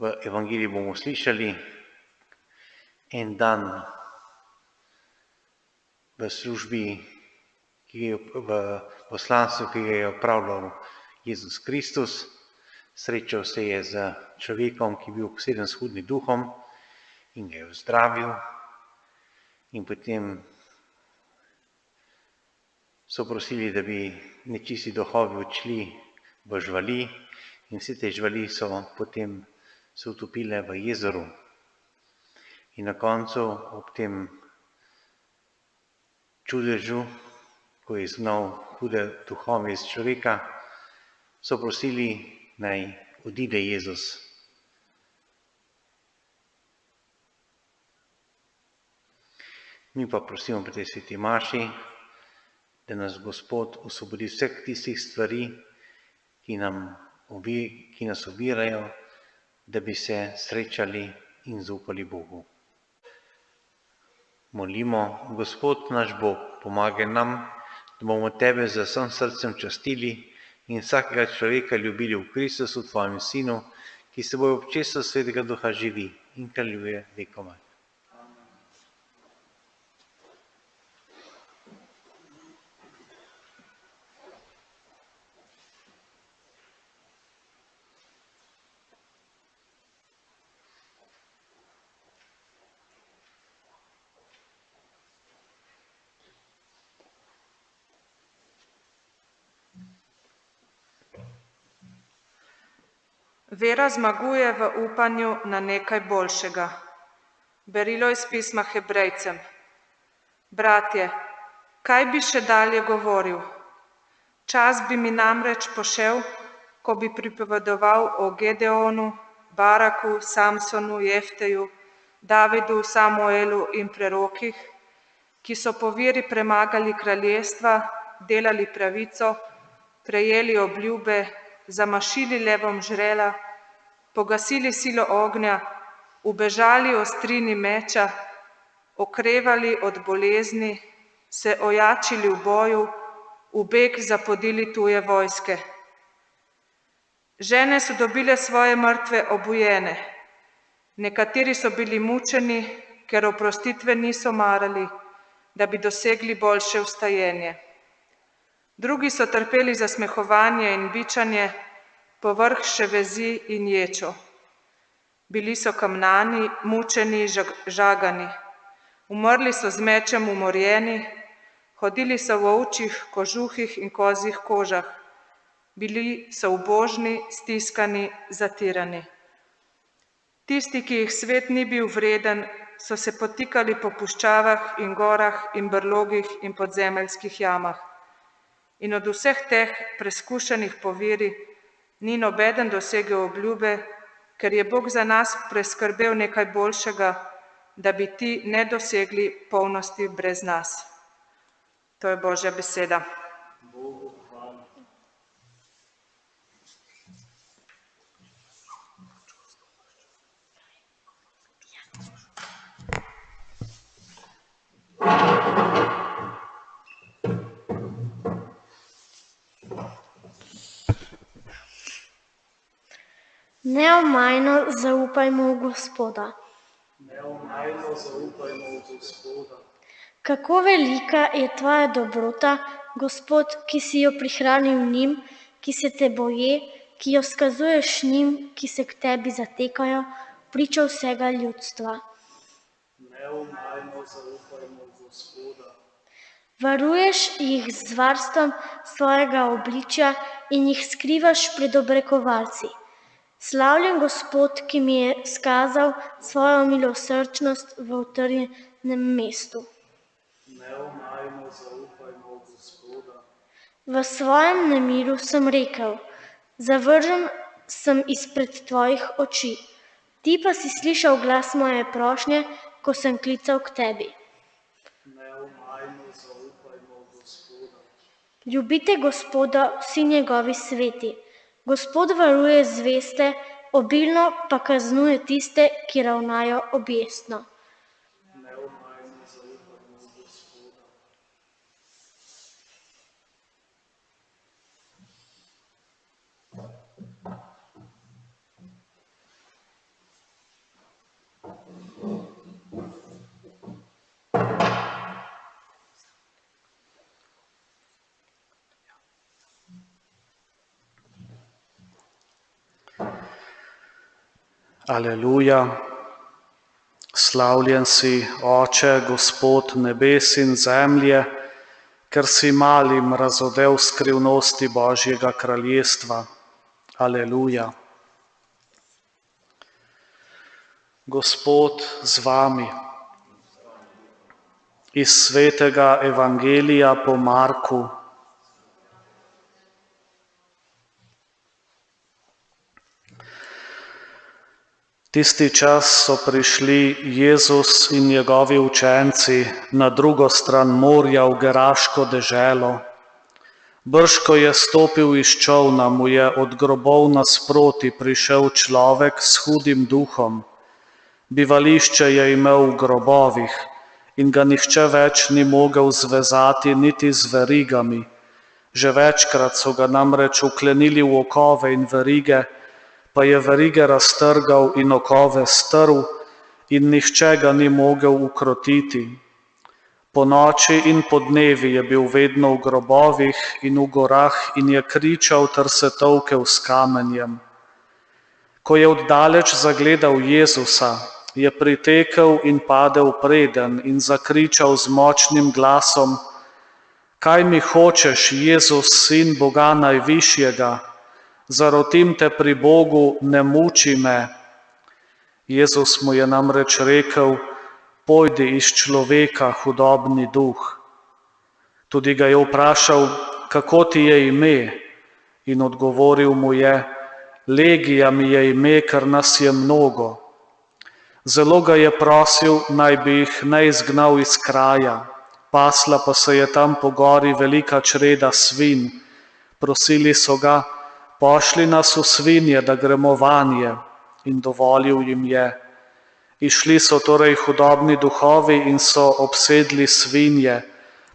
V evangeliji bomo slišali en dan v službi, v poslanstvu, ki ga je opravljal Jezus Kristus. Srečal se je z človekom, ki je bil obseden s hudnim duhom in ga je ozdravil. In potem so prosili, da bi nečisti duhovi odšli v živali, in vse te živali so potem se utopile v jezeru. In na koncu, ob tem čudežu, ko je izgnal hude duhove iz človeka, so prosili, naj odide Jezus. Mi pa prosimo pri tej sveti maši, da nas Gospod osvobodi vseh tistih stvari, ki nas ovirajo, da bi se srečali in zaupali Bogu. Molimo, Gospod naš Bog, pomagaj nam, da bomo Tebe z vsem srcem častili in vsakega človeka ljubili v Kristusu, Tvojem Sinu, ki s Teboj v občestvu Svetega Duha živi in kraljuje vekomaj. Vera zmaguje v upanju na nekaj boljšega. Berilo iz pisma Hebrejcem. Bratje, kaj bi še dalje govoril? Čas bi mi namreč pošel, ko bi pripovedoval o Gedeonu, Baraku, Samsonu, Jefteju, Davidu, Samuelu in prerokih, ki so po veri premagali kraljestva, delali pravico, prejeli obljube, zamašili levom žrela, pogasili silo ognja, ubežali ostrini meča, okrevali od bolezni, se ojačili v boju, v beg zapodili tuje vojske. Žene so dobile svoje mrtve obujene, nekateri so bili mučeni, ker oprostitve niso marali, da bi dosegli boljše vstajenje. Drugi so trpeli zasmehovanje in bičanje, povrh še vezi in ječo. Bili so kamnani, mučeni, žagani. Umrli so z mečem umorjeni, hodili so v ovčjih kožuhih in kozjih kožah. Bili so ubožni, stiskani, zatirani. Tisti, ki jih svet ni bil vreden, so se potikali po puščavah in gorah in brlogih in podzemeljskih jamah. In od vseh teh preskušanih po veri ni nobeden dosegel obljube, ker je Bog za nas preskrbel nekaj boljšega, da bi ti ne dosegli polnosti brez nas. To je Božja beseda. Neomajno zaupajmo v Gospoda. Neomajno zaupajmo v Gospoda. Kako velika je tvoja dobrota, Gospod, ki si jo prihranil njim, ki se te boje, ki jo skazuješ njim, ki se k tebi zatekajo, priča vsega ljudstva. Neomajno zaupajmo v Gospoda. Varuješ jih z varstvom svojega obličja in jih skrivaš pred obrekovalci. Slavljen Gospod, ki mi je skazal svojo milosrčnost v utrjenem mestu. Neomajno zaupajmo v Gospoda. V svojem nemiru sem rekel, zavržen sem izpred tvojih oči. Ti pa si slišal glas moje prošnje, ko sem klical k tebi. Neomajno zaupajmo v Gospoda. Ljubite Gospoda vsi njegovi sveti. Gospod varuje zveste, obilno pa kaznuje tiste, ki ravnajo objestno. Neomajno zaupajmo v Gospoda. Aleluja. Slavljen si, Oče, Gospod nebes in zemlje, ker si malim razodel skrivnosti Božjega kraljestva. Aleluja. Gospod z vami. Iz svetega Evangelija po Marku. Tisti čas so prišli Jezus in njegovi učenci na drugo stran morja v geraško deželo. Brž ko je stopil iz čolna, mu je od grobov nasproti prišel človek s hudim duhom. Bivališče je imel v grobovih in ga nihče več ni mogel zvezati niti z verigami. Že večkrat so ga namreč vklenili v okove in verige, pa je verige raztrgal in okove strl in nihče ga ni mogel ukrotiti. Po noči in po dnevi je bil vedno v grobovih in v gorah in je kričal ter se tolkel s kamenjem. Ko je oddaleč zagledal Jezusa, je pritekel in padel preden in zakričal z močnim glasom: Kaj mi hočeš, Jezus, sin Boga najvišjega? Zarotim te pri Bogu, ne muči me. Jezus mu je namreč rekel: Pojdi iz človeka, hudobni duh. Tudi ga je vprašal: Kako ti je ime? In odgovoril mu je: Legija mi je ime, ker nas je mnogo. Zelo ga je prosil, naj bi jih ne izgnal iz kraja. Pasla pa se je tam po gori velika čreda svinj. Prosili so ga: Pošli nas v svinje, da gremo vanje. In dovolil jim je. Išli so torej hudobni duhovi in so obsedli svinje.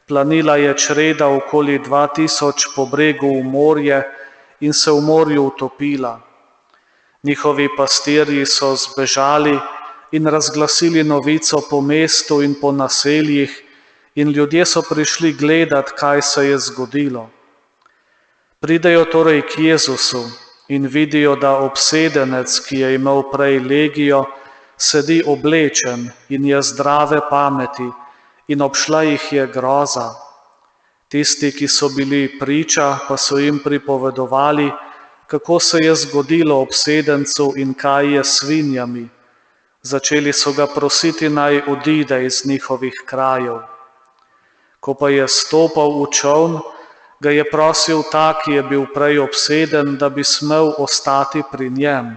Planila je čreda okoli 2000 po bregu v morje in se v morju utopila. Njihovi pastirji so zbežali in razglasili novico po mestu in po naseljih in ljudje so prišli gledat, kaj se je zgodilo. Pridejo torej k Jezusu in vidijo, da obsedenec, ki je imel prej legijo, sedi oblečen in je zdrave pameti in obšla jih je groza. Tisti, ki so bili priča, pa so jim pripovedovali, kako se je zgodilo obsedencu in kaj je s svinjami. Začeli so ga prositi, naj odide iz njihovih krajev. Ko pa je stopal v čoln, ga je prosil ta, ki je bil prej obseden, da bi smel ostati pri njem.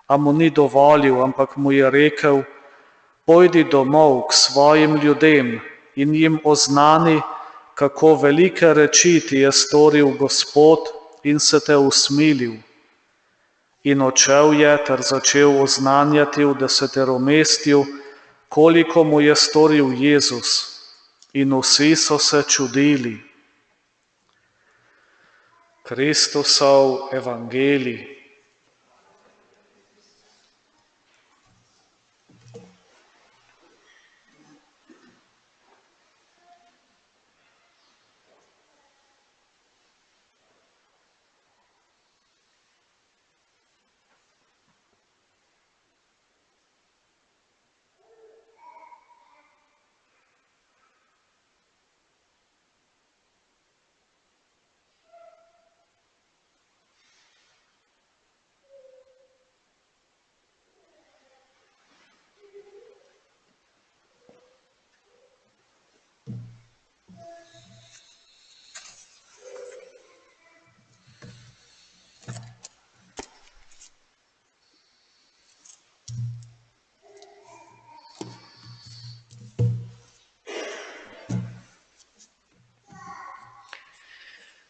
A mu ni dovolil, ampak mu je rekel: Pojdi domov k svojim ljudem in jim oznani, kako velike reči ti je storil Gospod in se te usmilil. In odšel je ter začel oznanjati v deseteromestju, koliko mu je storil Jezus. In vsi so se čudili. Kristusov evangelij.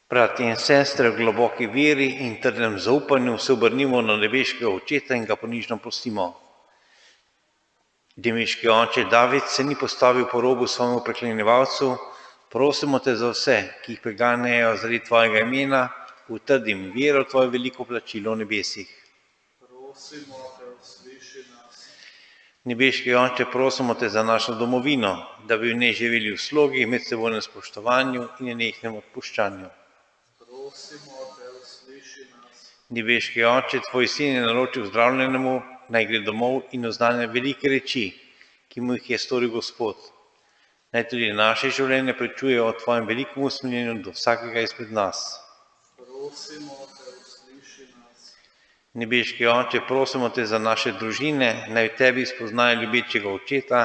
Brati in sestre, v globoki veri in trdnem zaupanju se obrnimo na nebeškega očeta in ga ponižno prosimo. Nebeški oče, David se ni postavil po robu svojemu preklinjevalcu, prosimo te za vse, ki jih preganjajo zaradi tvojega imena, utrdim vero v tvoje veliko plačilo v nebesih. Prosimo te, usliši nas. Nebeški Oče, prosimo te za našo domovino, da bi v njej živeli v slogi, medsebojnem spoštovanju in nenehnem odpuščanju. Nebeški Oče, tvoj sin je naročil zdravljenemu, naj gre domov in oznanja velike reči, ki mu jih je storil Gospod. Naj tudi naše življenje pričuje o tvojem velikem usmiljenju do vsakega izmed nas. Nebeški Oče, prosimo te za naše družine, naj v tebi spoznajo ljubečega očeta,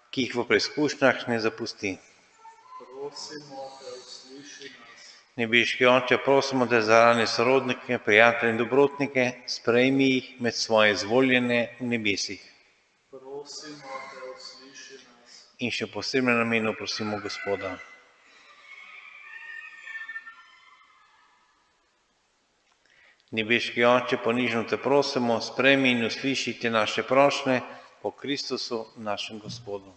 ki jih v preizkušnjah ne zapusti. Nebeški Oče, prosimo te za rane sorodnike, prijatelje in dobrotnike, sprejmi jih med svoje izvoljene v nebesih. In še posebno namenu prosimo Gospoda. Nebeški Oče, ponižno te prosimo, sprejmi in usliši te naše prošnje po Kristusu, našem Gospodu.